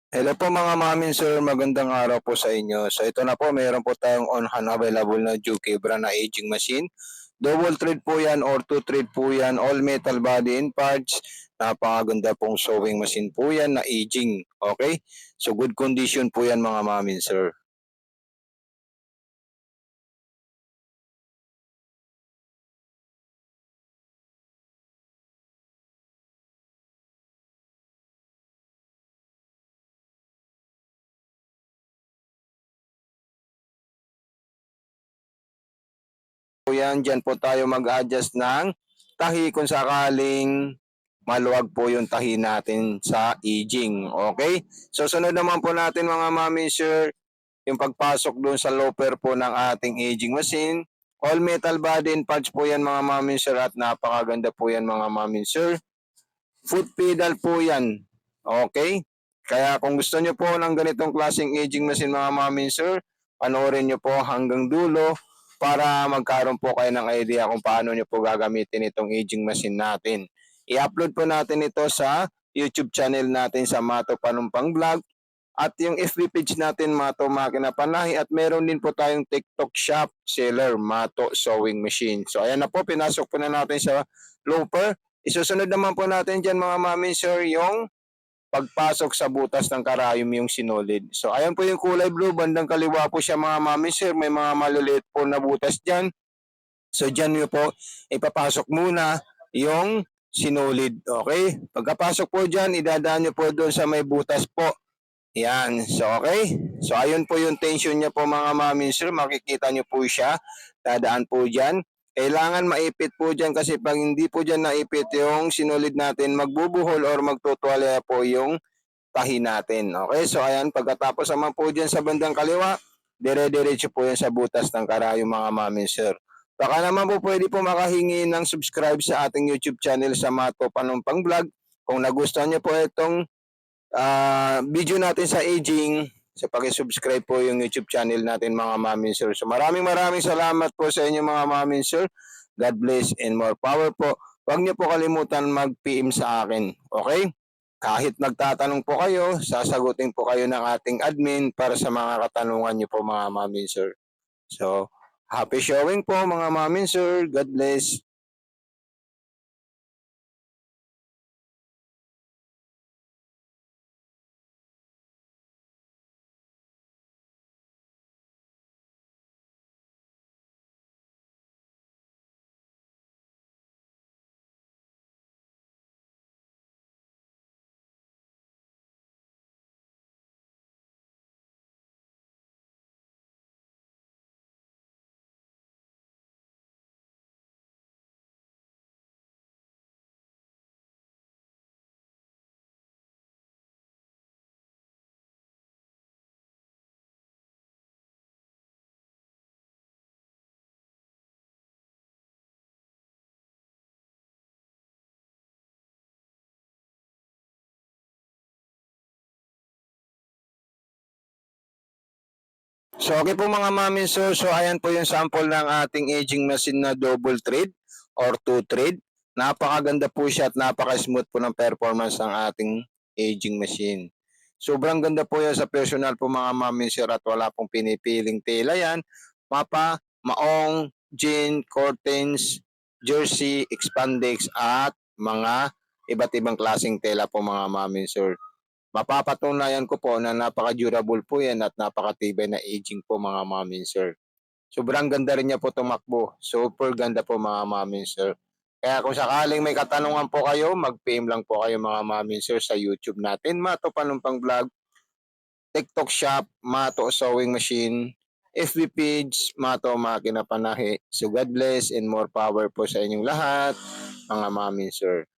Hello po mga mamin sir, magandang araw po sa inyo. So ito na po, mayroon po tayong on-hand available na Juki brand na aging machine. Double thread po yan or two thread po yan, all metal body and parts. Napakaganda pong sewing machine po yan na aging. Okay? So good condition po yan mga mamin sir. Po yan, dyan po tayo mag-adjust ng tahi kung sakaling maluwag po yung tahi natin sa aging. Okay? So sunod naman po natin mga mami sir, yung pagpasok doon sa looper po ng ating aging machine. All metal body and parts po yan mga mamin sir at napakaganda po yan mga mamin sir. Foot pedal po yan. Okay? Kaya kung gusto nyo po ng ganitong klaseng aging machine mga mamin sir, panoorin nyo po hanggang dulo para magkaroon po kayo ng idea kung paano nyo po gagamitin itong aging machine natin. I-upload po natin ito sa YouTube channel natin sa Mato Panumpang Vlog at yung FB page natin, Mato Makina Panahi. At meron din po tayong TikTok shop seller, Mato Sewing Machine. So ayan na po, pinasok po na natin sa looper. Isusunod naman po natin dyan mga mami sir, yung pagpasok sa butas ng karayom yung sinulid. So ayan po yung kulay blue, bandang kaliwa po siya mga mami sir. May mga maliliit po na butas dyan. So dyan nyo po ipapasok muna yung sinulid. Okay? Pagkapasok po dyan, idadaan nyo po doon sa may butas po. Yan. So, okay. So, ayun po yung tension niya po mga mami sir. Makikita niyo po siya. Dadaan po dyan. Kailangan maipit po dyan kasi pag hindi po dyan naipit yung sinulid natin, magbubuhol or magtutuwalya po yung tahi natin. Okay. So, ayan. Pagkatapos naman po dyan sa bandang kaliwa, dire-diretso po yan sa butas ng karayom mga mami sir. Baka naman po pwede po makahingi ng subscribe sa ating YouTube channel sa Mato Panumpang Vlog. Kung nagustuhan niyo po itong video natin sa aging, sa paki-subscribe po yung YouTube channel natin mga mamin sir. So maraming salamat po sa inyo mga mamin sir. God bless and more power po. Huwag niyo po kalimutan mag-PM sa akin. Okay? Kahit nagtatanong po kayo, sasagutin po kayo ng ating admin para sa mga katanungan niyo po mga mamin sir. So, happy showing po mga mamin sir. God bless. So okay po mga mami, so ayan po yung sample ng ating aging machine na double thread or two thread. Napakaganda po siya at napaka-smooth po ng performance ng ating aging machine. Sobrang ganda po yan sa personal po mga mami sir at wala pong pinipiling tela yan. Mapa, maong, jean, curtains, jersey, expandex at mga iba't ibang klaseng tela po mga mami sir. Mapapatunayan ko po na napaka-durable po yan at napakatibay na aging po mga mamin sir. Sobrang ganda rin niya po tumakbo. Super ganda po mga mamin sir. Kaya kung sakaling may katanungan po kayo, mag-PM lang po kayo mga mamin sir sa YouTube natin. Mato Panumpang Vlog, TikTok Shop, Mato Sewing Machine, FB page, Mato Makina Panahi. So God bless and more power po sa inyong lahat, mga mamin sir.